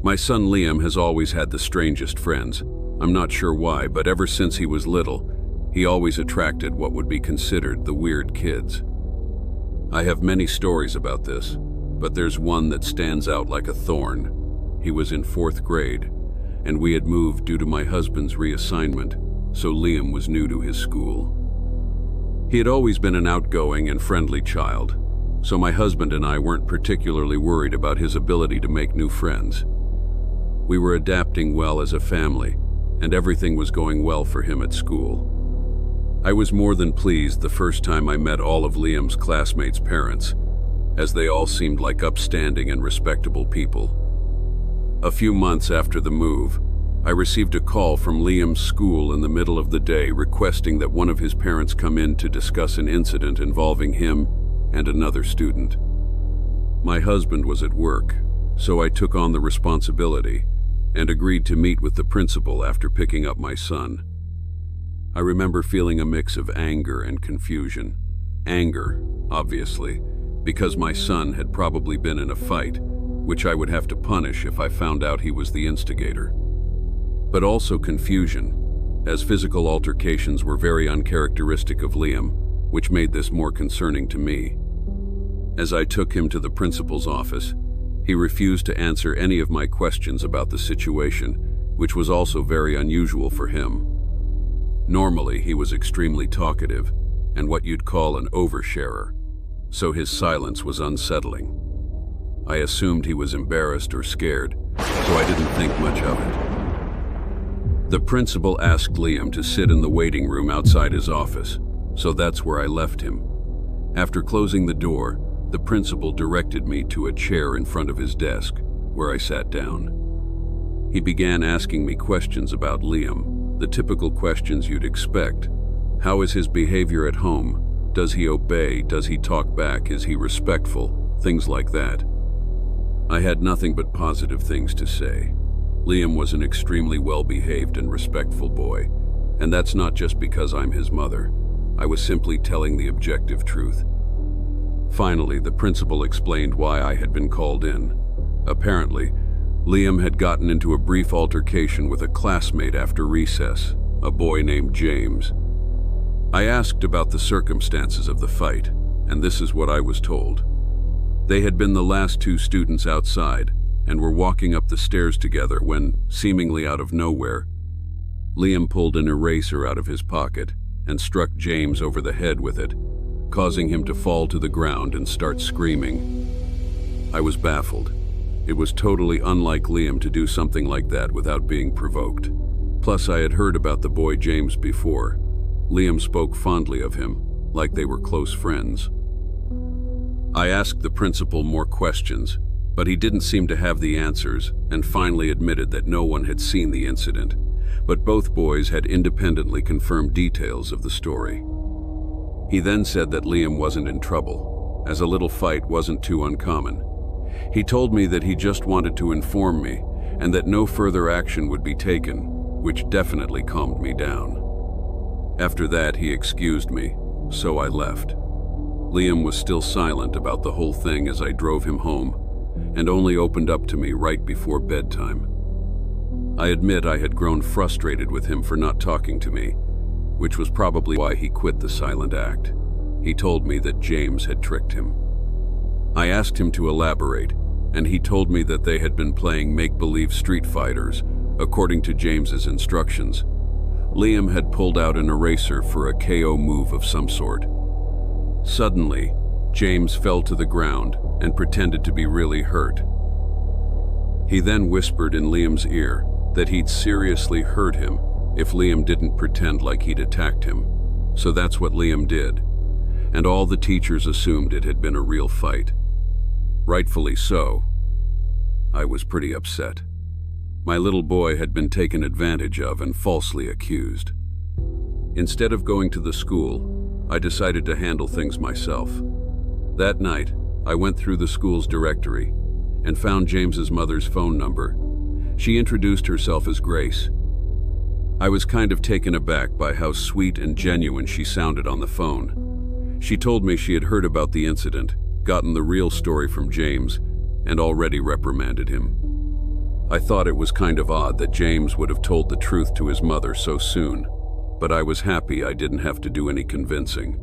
My son Liam has always had the strangest friends. I'm not sure why, but ever since he was little, he always attracted what would be considered the weird kids. I have many stories about this, but there's one that stands out like a thorn. He was in 4th grade, and we had moved due to my husband's reassignment, so Liam was new to his school. He had always been an outgoing and friendly child, so my husband and I weren't particularly worried about his ability to make new friends. We were adapting well as a family, and everything was going well for him at school. I was more than pleased the first time I met all of Liam's classmates' parents, as they all seemed like upstanding and respectable people. A few months after the move, I received a call from Liam's school in the middle of the day requesting that one of his parents come in to discuss an incident involving him and another student. My husband was at work, so I took on the responsibility and agreed to meet with the principal after picking up my son. I remember feeling a mix of anger and confusion. Anger, obviously, because my son had probably been in a fight, which I would have to punish if I found out he was the instigator. But also confusion, as physical altercations were very uncharacteristic of Liam, which made this more concerning to me. As I took him to the principal's office, he refused to answer any of my questions about the situation, which was also very unusual for him. Normally, he was extremely talkative and what you'd call an oversharer, so his silence was unsettling. I assumed he was embarrassed or scared, so I didn't think much of it. The principal asked Liam to sit in the waiting room outside his office, so that's where I left him. After closing the door, the principal directed me to a chair in front of his desk, where I sat down. He began asking me questions about Liam, the typical questions you'd expect. How is his behavior at home? Does he obey? Does he talk back? Is he respectful? Things like that. I had nothing but positive things to say. Liam was an extremely well-behaved and respectful boy, and that's not just because I'm his mother. I was simply telling the objective truth. Finally, the principal explained why I had been called in. Apparently, Liam had gotten into a brief altercation with a classmate after recess, a boy named James. I asked about the circumstances of the fight, and this is what I was told. They had been the last 2 students outside and were walking up the stairs together when, seemingly out of nowhere, Liam pulled an eraser out of his pocket and struck James over the head with it, causing him to fall to the ground and start screaming. I was baffled. It was totally unlike Liam to do something like that without being provoked. Plus, I had heard about the boy James before. Liam spoke fondly of him, like they were close friends. I asked the principal more questions, but he didn't seem to have the answers and finally admitted that no one had seen the incident, but both boys had independently confirmed details of the story. He then said that Liam wasn't in trouble, as a little fight wasn't too uncommon. He told me that he just wanted to inform me and that no further action would be taken, which definitely calmed me down. After that, he excused me, so I left. Liam was still silent about the whole thing as I drove him home, and only opened up to me right before bedtime. I admit I had grown frustrated with him for not talking to me, which was probably why he quit the silent act. He told me that James had tricked him. I asked him to elaborate, and he told me that they had been playing make-believe Street Fighters, according to James's instructions. Liam had pulled out an eraser for a KO move of some sort. Suddenly, James fell to the ground and pretended to be really hurt. He then whispered in Liam's ear that he'd seriously hurt him if Liam didn't pretend like he'd attacked him. So that's what Liam did, and all the teachers assumed it had been a real fight. Rightfully so. I was pretty upset. My little boy had been taken advantage of and falsely accused. Instead of going to the school, I decided to handle things myself. That night, I went through the school's directory and found James's mother's phone number. She introduced herself as Grace. I was kind of taken aback by how sweet and genuine she sounded on the phone. She told me she had heard about the incident gotten the real story from James, and already reprimanded him. I thought it was kind of odd that James would have told the truth to his mother so soon, but I was happy I didn't have to do any convincing.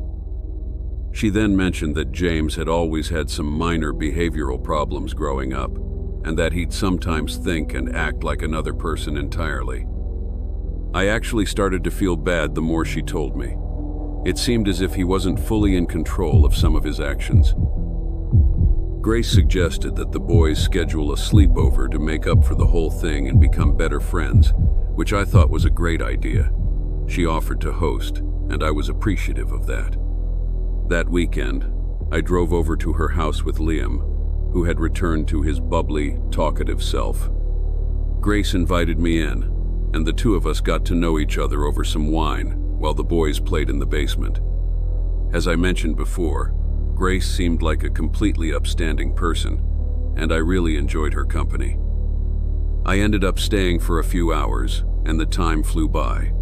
She then mentioned that James had always had some minor behavioral problems growing up, and that he'd sometimes think and act like another person entirely. I actually started to feel bad the more she told me. It seemed as if he wasn't fully in control of some of his actions. Grace suggested that the boys schedule a sleepover to make up for the whole thing and become better friends, which I thought was a great idea. She offered to host, and I was appreciative of that. That weekend, I drove over to her house with Liam, who had returned to his bubbly, talkative self. Grace invited me in, and the two of us got to know each other over some wine while the boys played in the basement. As I mentioned before, Grace seemed like a completely upstanding person, and I really enjoyed her company. I ended up staying for a few hours, and the time flew by.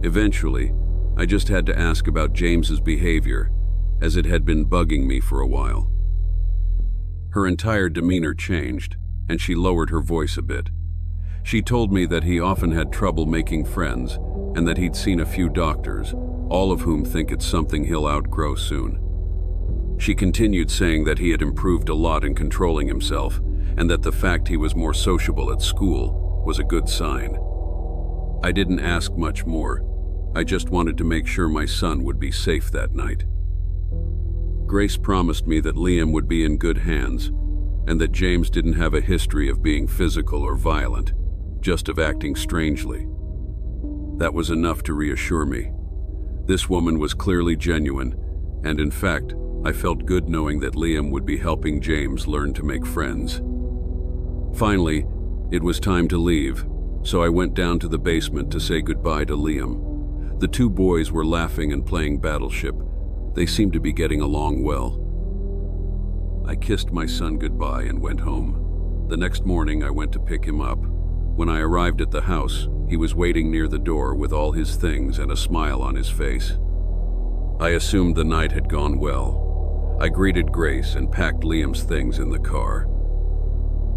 Eventually, I just had to ask about James's behavior, as it had been bugging me for a while. Her entire demeanor changed, and she lowered her voice a bit. She told me that he often had trouble making friends, and that he'd seen a few doctors, all of whom think it's something he'll outgrow soon. She continued saying that he had improved a lot in controlling himself, and that the fact he was more sociable at school was a good sign. I didn't ask much more. I just wanted to make sure my son would be safe that night. Grace promised me that Liam would be in good hands, and that James didn't have a history of being physical or violent, just of acting strangely. That was enough to reassure me. This woman was clearly genuine, and in fact, I felt good knowing that Liam would be helping James learn to make friends. Finally, it was time to leave, so I went down to the basement to say goodbye to Liam. The two boys were laughing and playing Battleship. They seemed to be getting along well. I kissed my son goodbye and went home. The next morning, I went to pick him up. When I arrived at the house, he was waiting near the door with all his things and a smile on his face. I assumed the night had gone well. I greeted Grace and packed Liam's things in the car.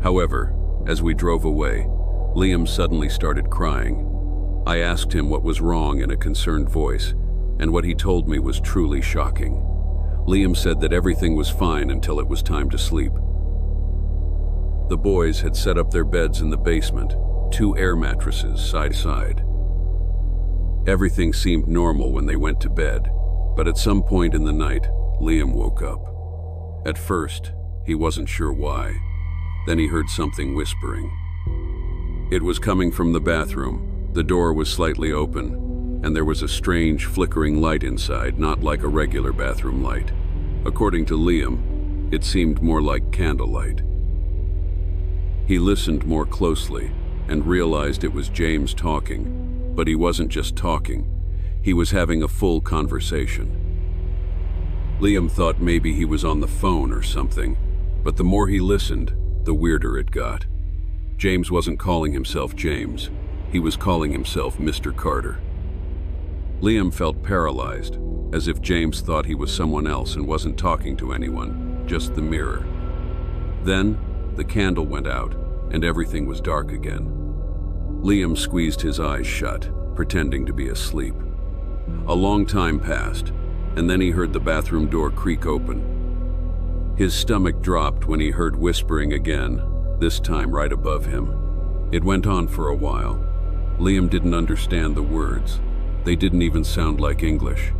However, as we drove away, Liam suddenly started crying. I asked him what was wrong in a concerned voice, and what he told me was truly shocking. Liam said that everything was fine until it was time to sleep. The boys had set up their beds in the basement, 2 air mattresses side by side. Everything seemed normal when they went to bed, but at some point in the night, Liam woke up. At first, he wasn't sure why. Then he heard something whispering. It was coming from the bathroom. The door was slightly open, and there was a strange flickering light inside, not like a regular bathroom light. According to Liam, it seemed more like candlelight. He listened more closely and realized it was James talking, but he wasn't just talking. He was having a full conversation. Liam thought maybe he was on the phone or something, but the more he listened, the weirder it got. James wasn't calling himself James. He was calling himself Mr. Carter. Liam felt paralyzed, as if James thought he was someone else and wasn't talking to anyone, just the mirror. Then, the candle went out, and everything was dark again. Liam squeezed his eyes shut, pretending to be asleep. A long time passed, and then he heard the bathroom door creak open. His stomach dropped when he heard whispering again, this time right above him. It went on for a while. Liam didn't understand the words. They didn't even sound like English.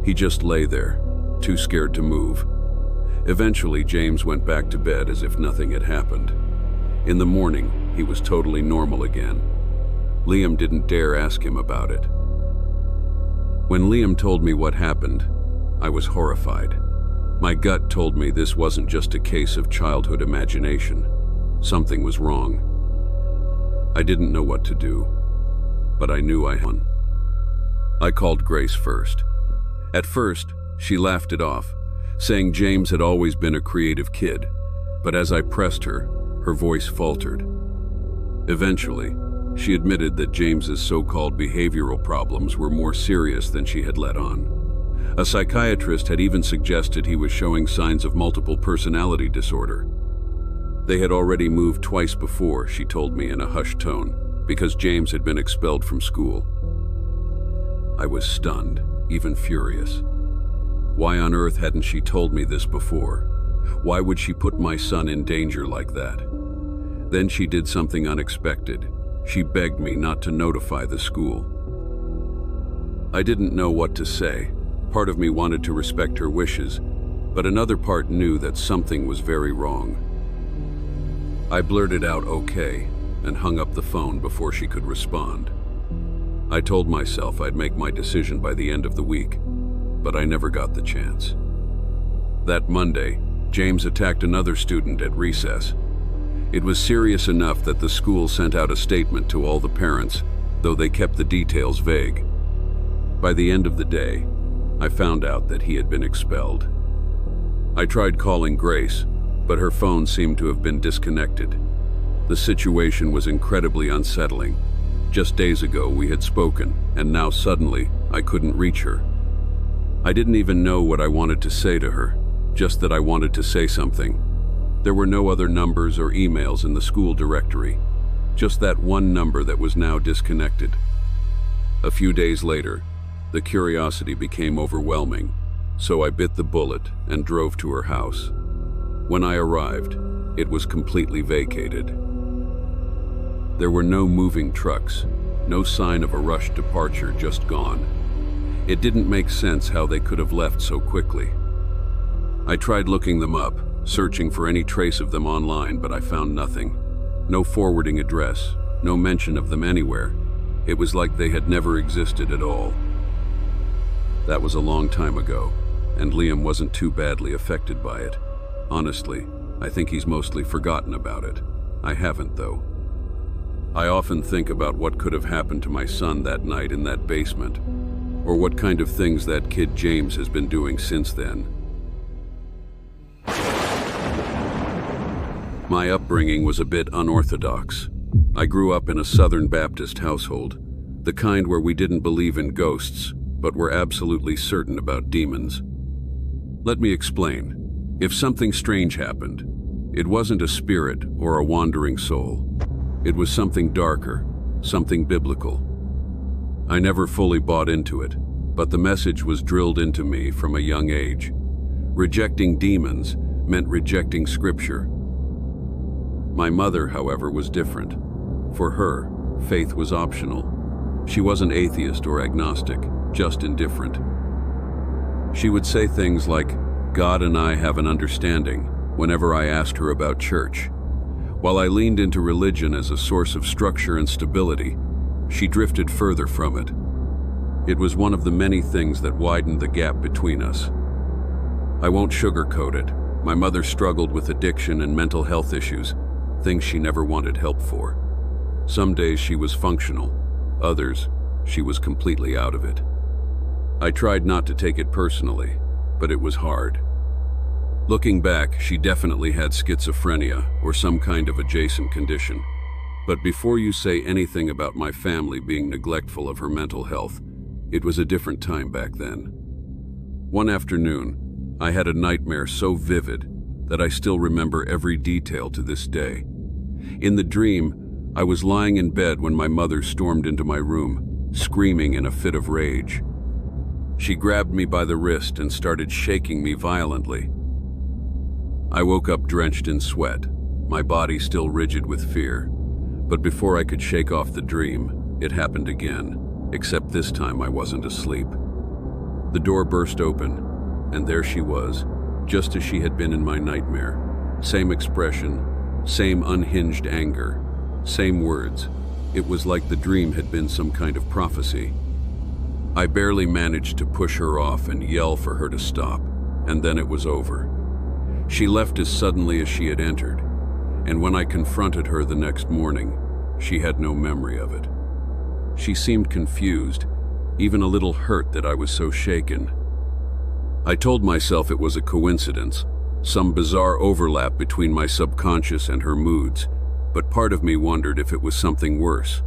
He just lay there, too scared to move. Eventually, James went back to bed as if nothing had happened. In the morning, he was totally normal again. Liam didn't dare ask him about it. When Liam told me what happened, I was horrified. My gut told me this wasn't just a case of childhood imagination. Something was wrong. I didn't know what to do, but I knew I had. I called Grace first. At first, she laughed it off, saying James had always been a creative kid, but as I pressed her, her voice faltered. Eventually, she admitted that James's so-called behavioral problems were more serious than she had let on. A psychiatrist had even suggested he was showing signs of multiple personality disorder. They had already moved twice before, she told me in a hushed tone, because James had been expelled from school. I was stunned, even furious. Why on earth hadn't she told me this before? Why would she put my son in danger like that? Then she did something unexpected. She begged me not to notify the school. I didn't know what to say. Part of me wanted to respect her wishes, but another part knew that something was very wrong. I blurted out okay and hung up the phone before she could respond. I told myself I'd make my decision by the end of the week, but I never got the chance. That Monday, James attacked another student at recess. It was serious enough that the school sent out a statement to all the parents, though they kept the details vague. By the end of the day, I found out that he had been expelled. I tried calling Grace, but her phone seemed to have been disconnected. The situation was incredibly unsettling. Just days ago we had spoken, and now suddenly I couldn't reach her. I didn't even know what I wanted to say to her, just that I wanted to say something. There were no other numbers or emails in the school directory, just that one number that was now disconnected. A few days later, the curiosity became overwhelming, so I bit the bullet and drove to her house. When I arrived, it was completely vacated. There were no moving trucks, no sign of a rushed departure, just gone. It didn't make sense how they could have left so quickly. I tried looking them up, searching for any trace of them online, but I found nothing. No forwarding address, no mention of them anywhere. It was like they had never existed at all. That was a long time ago, and Liam wasn't too badly affected by it. Honestly, I think he's mostly forgotten about it. I haven't, though. I often think about what could have happened to my son that night in that basement, or what kind of things that kid James has been doing since then. My upbringing was a bit unorthodox. I grew up in a Southern Baptist household, the kind where we didn't believe in ghosts, but were absolutely certain about demons. Let me explain. If something strange happened, it wasn't a spirit or a wandering soul. It was something darker, something biblical. I never fully bought into it, but the message was drilled into me from a young age. Rejecting demons meant rejecting Scripture. My mother, however, was different. For her, faith was optional. She wasn't atheist or agnostic, just indifferent. She would say things like, "God and I have an understanding," whenever I asked her about church. While I leaned into religion as a source of structure and stability, she drifted further from it. It was one of the many things that widened the gap between us. I won't sugarcoat it. My mother struggled with addiction and mental health issues, things she never wanted help for. Some days she was functional, others, she was completely out of it. I tried not to take it personally, but it was hard. Looking back, she definitely had schizophrenia or some kind of adjacent condition. But before you say anything about my family being neglectful of her mental health, it was a different time back then. One afternoon, I had a nightmare so vivid that I still remember every detail to this day. In the dream, I was lying in bed when my mother stormed into my room, screaming in a fit of rage. She grabbed me by the wrist and started shaking me violently. I woke up drenched in sweat, my body still rigid with fear. But before I could shake off the dream, it happened again, except this time I wasn't asleep. The door burst open, and there she was, just as she had been in my nightmare. Same expression, same unhinged anger, same words. It was like the dream had been some kind of prophecy. I barely managed to push her off and yell for her to stop, and then it was over. She left as suddenly as she had entered, and when I confronted her the next morning, she had no memory of it. She seemed confused, even a little hurt that I was so shaken. I told myself it was a coincidence, some bizarre overlap between my subconscious and her moods, but part of me wondered if it was something worse.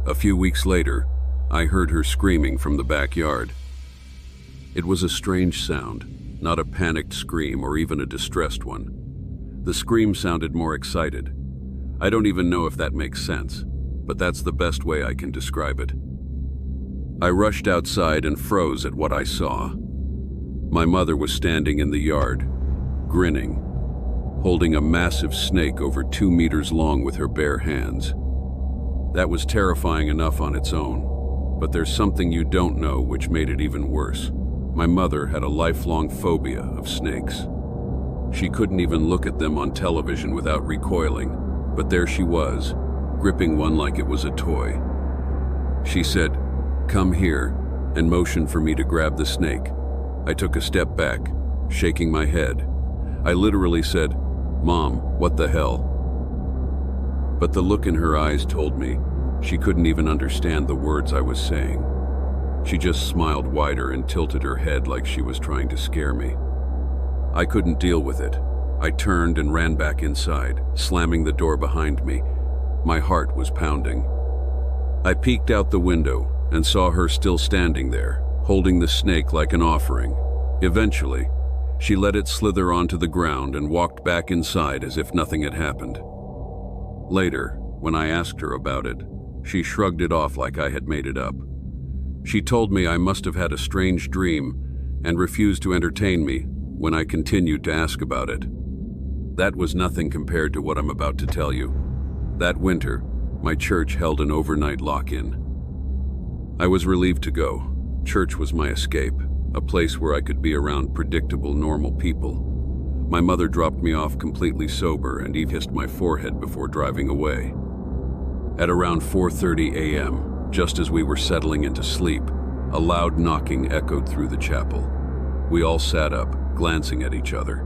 A few weeks later, I heard her screaming from the backyard. It was a strange sound, not a panicked scream or even a distressed one. The scream sounded more excited. I don't even know if that makes sense, but that's the best way I can describe it. I rushed outside and froze at what I saw. My mother was standing in the yard, grinning, holding a massive snake over 2 meters long with her bare hands. That was terrifying enough on its own, but there's something you don't know which made it even worse. My mother had a lifelong phobia of snakes. She couldn't even look at them on television without recoiling, but there she was, gripping one like it was a toy. She said, "Come here," and motioned for me to grab the snake. I took a step back, shaking my head. I literally said, "Mom, what the hell?" But the look in her eyes told me she couldn't even understand the words I was saying. She just smiled wider and tilted her head like she was trying to scare me. I couldn't deal with it. I turned and ran back inside, slamming the door behind me. My heart was pounding. I peeked out the window and saw her still standing there, holding the snake like an offering. Eventually, she let it slither onto the ground and walked back inside as if nothing had happened. Later, when I asked her about it, she shrugged it off like I had made it up. She told me I must have had a strange dream and refused to entertain me when I continued to ask about it. That was nothing compared to what I'm about to tell you. That winter, my church held an overnight lock-in. I was relieved to go. Church was my escape, a place where I could be around predictable, normal people. My mother dropped me off completely sober and Eve kissed my forehead before driving away. At around 4:30 a.m., just as we were settling into sleep, a loud knocking echoed through the chapel. We all sat up, glancing at each other.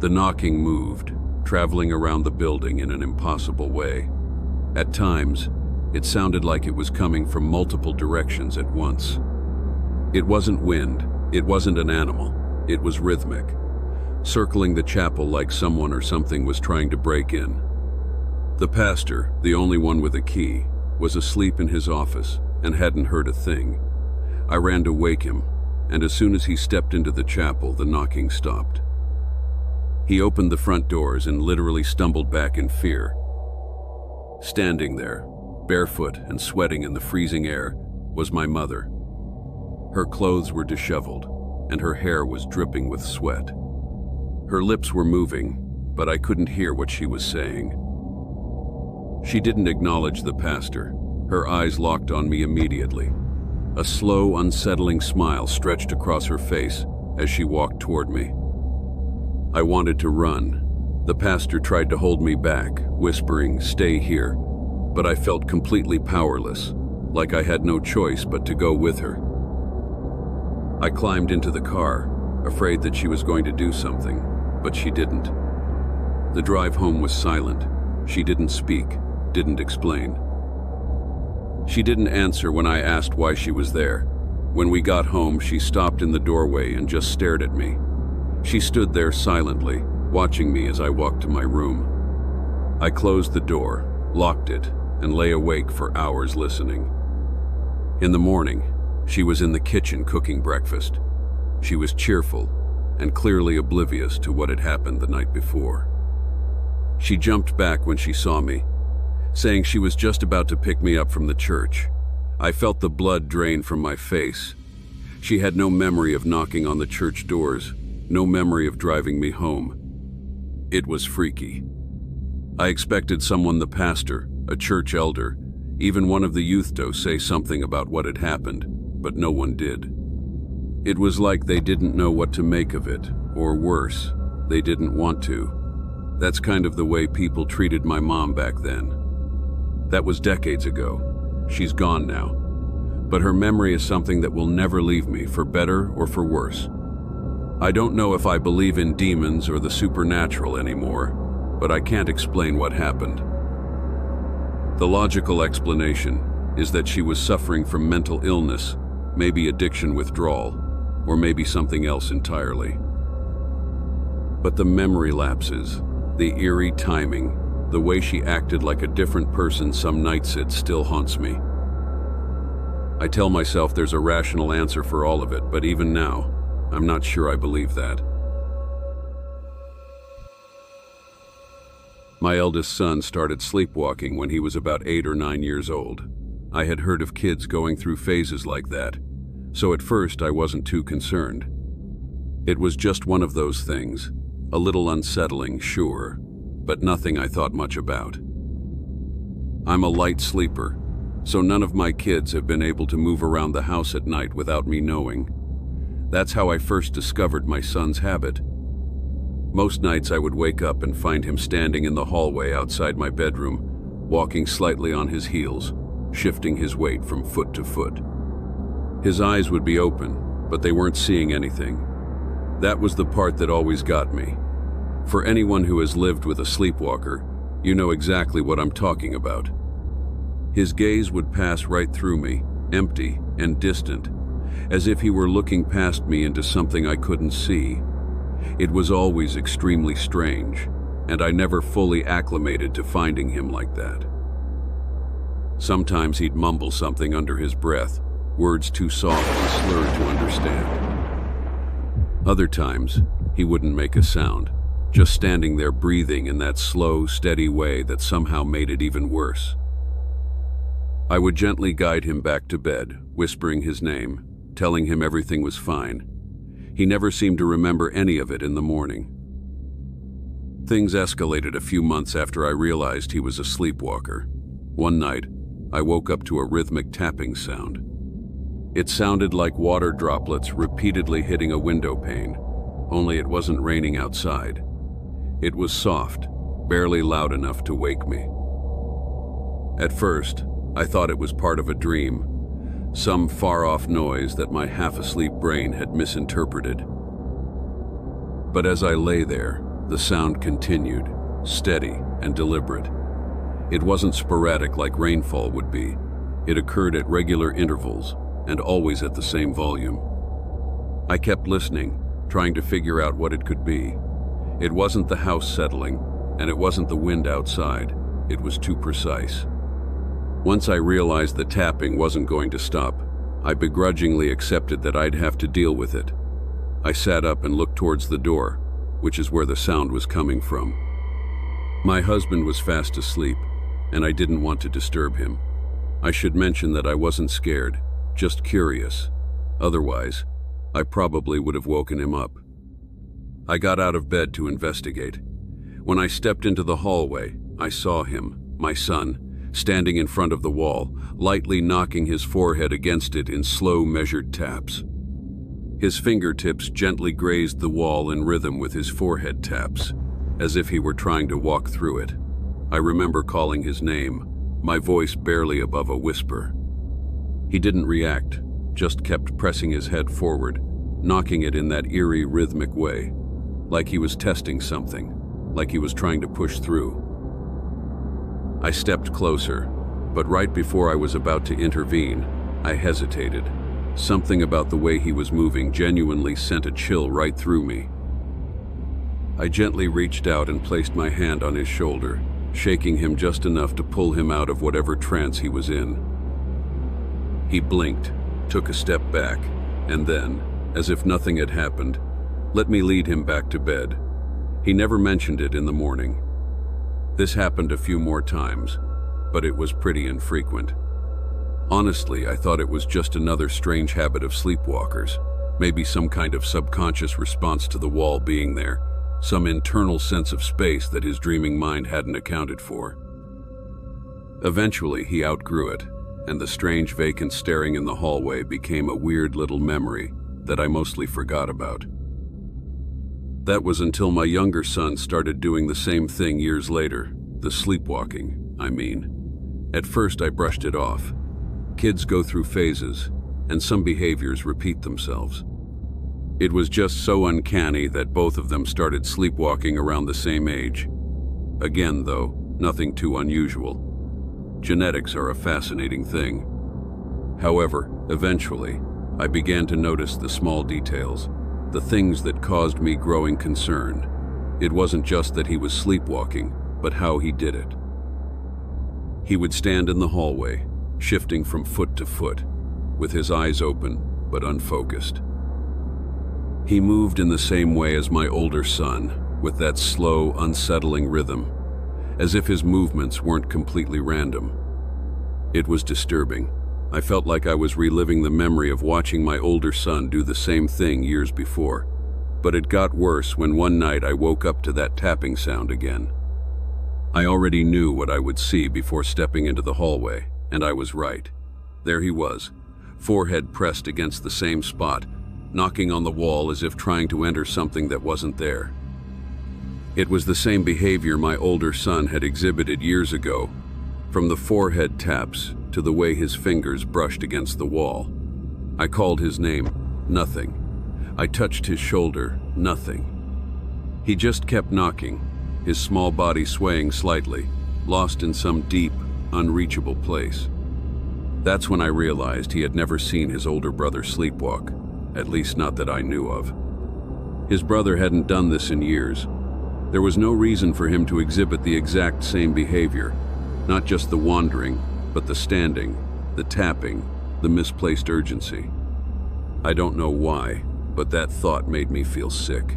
The knocking moved, traveling around the building in an impossible way. At times, it sounded like it was coming from multiple directions at once. It wasn't wind, it wasn't an animal, it was rhythmic, circling the chapel like someone or something was trying to break in. The pastor, the only one with a key, was asleep in his office and hadn't heard a thing. I ran to wake him, and as soon as he stepped into the chapel, the knocking stopped. He opened the front doors and literally stumbled back in fear. Standing there, barefoot and sweating in the freezing air, was my mother. Her clothes were disheveled, and her hair was dripping with sweat. Her lips were moving, but I couldn't hear what she was saying. She didn't acknowledge the pastor. Her eyes locked on me immediately. A slow, unsettling smile stretched across her face as she walked toward me. I wanted to run. The pastor tried to hold me back, whispering, "Stay here," but I felt completely powerless, like I had no choice but to go with her. I climbed into the car, afraid that she was going to do something, but she didn't. The drive home was silent. She didn't speak, didn't explain. She didn't answer when I asked why she was there. When we got home, she stopped in the doorway and just stared at me. She stood there silently, watching me as I walked to my room. I closed the door, locked it, and lay awake for hours listening. In the morning, she was in the kitchen cooking breakfast. She was cheerful and clearly oblivious to what had happened the night before. She jumped back when she saw me, saying she was just about to pick me up from the church. I felt the blood drain from my face. She had no memory of knocking on the church doors, no memory of driving me home. It was freaky. I expected someone, the pastor, a church elder, even one of the youth to say something about what had happened, but no one did. It was like they didn't know what to make of it, or worse, they didn't want to. That's kind of the way people treated my mom back then. That was decades ago. She's gone now. But her memory is something that will never leave me, for better or for worse. I don't know if I believe in demons or the supernatural anymore, but I can't explain what happened. The logical explanation is that she was suffering from mental illness, maybe addiction withdrawal, or maybe something else entirely. But the memory lapses, the eerie timing, the way she acted like a different person some nights, it still haunts me. I tell myself there's a rational answer for all of it, but even now, I'm not sure I believe that. My eldest son started sleepwalking when he was about 8 or 9 years old. I had heard of kids going through phases like that, so at first I wasn't too concerned. It was just one of those things, a little unsettling, sure, but nothing I thought much about. I'm a light sleeper, so none of my kids have been able to move around the house at night without me knowing. That's how I first discovered my son's habit. Most nights I would wake up and find him standing in the hallway outside my bedroom, walking slightly on his heels, shifting his weight from foot to foot. His eyes would be open, but they weren't seeing anything. That was the part that always got me. For anyone who has lived with a sleepwalker, you know exactly what I'm talking about. His gaze would pass right through me, empty and distant, as if he were looking past me into something I couldn't see. It was always extremely strange, and I never fully acclimated to finding him like that. Sometimes he'd mumble something under his breath, words too soft and slurred to understand. Other times, he wouldn't make a sound, just standing there breathing in that slow, steady way that somehow made it even worse. I would gently guide him back to bed, whispering his name, telling him everything was fine. He never seemed to remember any of it in the morning. Things escalated a few months after I realized he was a sleepwalker. One night, I woke up to a rhythmic tapping sound. It sounded like water droplets repeatedly hitting a window pane, only it wasn't raining outside. It was soft, barely loud enough to wake me. At first, I thought it was part of a dream, some far-off noise that my half-asleep brain had misinterpreted. But as I lay there, the sound continued, steady and deliberate. It wasn't sporadic like rainfall would be. It occurred at regular intervals and always at the same volume. I kept listening, trying to figure out what it could be. It wasn't the house settling, and it wasn't the wind outside. It was too precise. Once I realized the tapping wasn't going to stop, I begrudgingly accepted that I'd have to deal with it. I sat up and looked towards the door, which is where the sound was coming from. My husband was fast asleep, and I didn't want to disturb him. I should mention that I wasn't scared, just curious. Otherwise, I probably would have woken him up. I got out of bed to investigate. When I stepped into the hallway, I saw him, my son, standing in front of the wall, lightly knocking his forehead against it in slow, measured taps. His fingertips gently grazed the wall in rhythm with his forehead taps, as if he were trying to walk through it. I remember calling his name, my voice barely above a whisper. He didn't react, just kept pressing his head forward, knocking it in that eerie, rhythmic way, like he was testing something, like he was trying to push through. I stepped closer, but right before I was about to intervene, I hesitated. Something about the way he was moving genuinely sent a chill right through me. I gently reached out and placed my hand on his shoulder, shaking him just enough to pull him out of whatever trance he was in. He blinked, took a step back, and then, as if nothing had happened, let me lead him back to bed. He never mentioned it in the morning. This happened a few more times, but it was pretty infrequent. Honestly, I thought it was just another strange habit of sleepwalkers, maybe some kind of subconscious response to the wall being there, some internal sense of space that his dreaming mind hadn't accounted for. Eventually, he outgrew it, and the strange vacant staring in the hallway became a weird little memory that I mostly forgot about. That was until my younger son started doing the same thing years later, the sleepwalking, I mean. At first I brushed it off. Kids go through phases, and some behaviors repeat themselves. It was just so uncanny that both of them started sleepwalking around the same age. Again, though, nothing too unusual. Genetics are a fascinating thing. However, eventually, I began to notice the small details, the things that caused me growing concern. It wasn't just that he was sleepwalking, but how he did it. He would stand in the hallway, shifting from foot to foot, with his eyes open but unfocused. He moved in the same way as my older son, with that slow, unsettling rhythm, as if his movements weren't completely random. It was disturbing. I felt like I was reliving the memory of watching my older son do the same thing years before. But it got worse when one night I woke up to that tapping sound again. I already knew what I would see before stepping into the hallway, and I was right. There he was, forehead pressed against the same spot, knocking on the wall as if trying to enter something that wasn't there. It was the same behavior my older son had exhibited years ago, from the forehead taps to the way his fingers brushed against the wall. I called his name, nothing. I touched his shoulder, nothing. He just kept knocking, his small body swaying slightly, lost in some deep, unreachable place. That's when I realized he had never seen his older brother sleepwalk, at least not that I knew of. His brother hadn't done this in years. There was no reason for him to exhibit the exact same behavior, not just the wandering, but the standing, the tapping, the misplaced urgency. I don't know why, but that thought made me feel sick.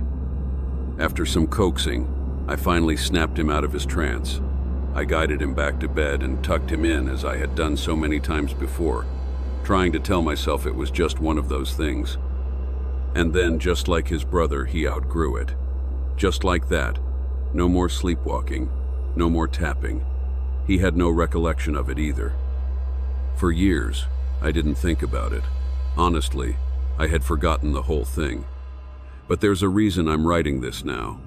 After some coaxing, I finally snapped him out of his trance. I guided him back to bed and tucked him in as I had done so many times before, trying to tell myself it was just one of those things. And then, just like his brother, he outgrew it. Just like that, no more sleepwalking, no more tapping. He had no recollection of it either. For years, I didn't think about it. Honestly, I had forgotten the whole thing. But there's a reason I'm writing this now.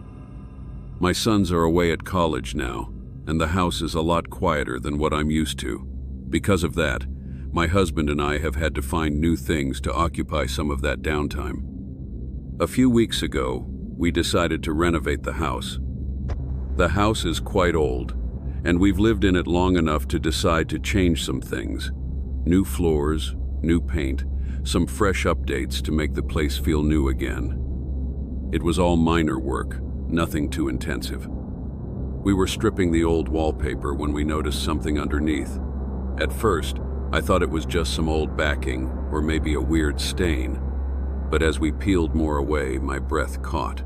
My sons are away at college now, and the house is a lot quieter than what I'm used to. Because of that, my husband and I have had to find new things to occupy some of that downtime. A few weeks ago, we decided to renovate the house. The house is quite old, and we've lived in it long enough to decide to change some things. New floors, new paint, some fresh updates to make the place feel new again. It was all minor work, nothing too intensive. We were stripping the old wallpaper when we noticed something underneath. At first, I thought it was just some old backing or maybe a weird stain, but as we peeled more away, my breath caught.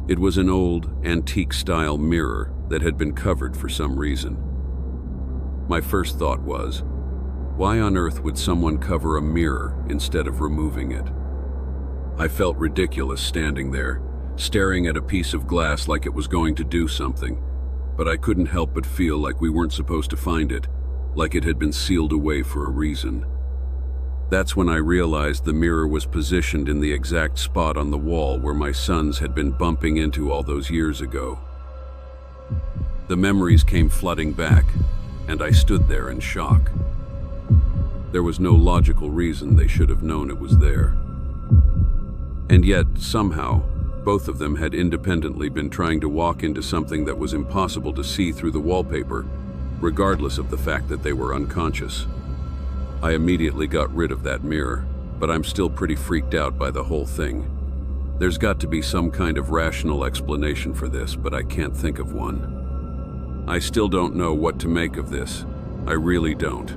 It was an old, antique-style mirror that had been covered for some reason. My first thought was, why on earth would someone cover a mirror instead of removing it? I felt ridiculous standing there, staring at a piece of glass like it was going to do something, but I couldn't help but feel like we weren't supposed to find it, like it had been sealed away for a reason. That's when I realized the mirror was positioned in the exact spot on the wall where my sons had been bumping into all those years ago. The memories came flooding back, and I stood there in shock. There was no logical reason they should have known it was there. And yet, somehow, both of them had independently been trying to walk into something that was impossible to see through the wallpaper, regardless of the fact that they were unconscious. I immediately got rid of that mirror, but I'm still pretty freaked out by the whole thing. There's got to be some kind of rational explanation for this, but I can't think of one. I still don't know what to make of this. I really don't.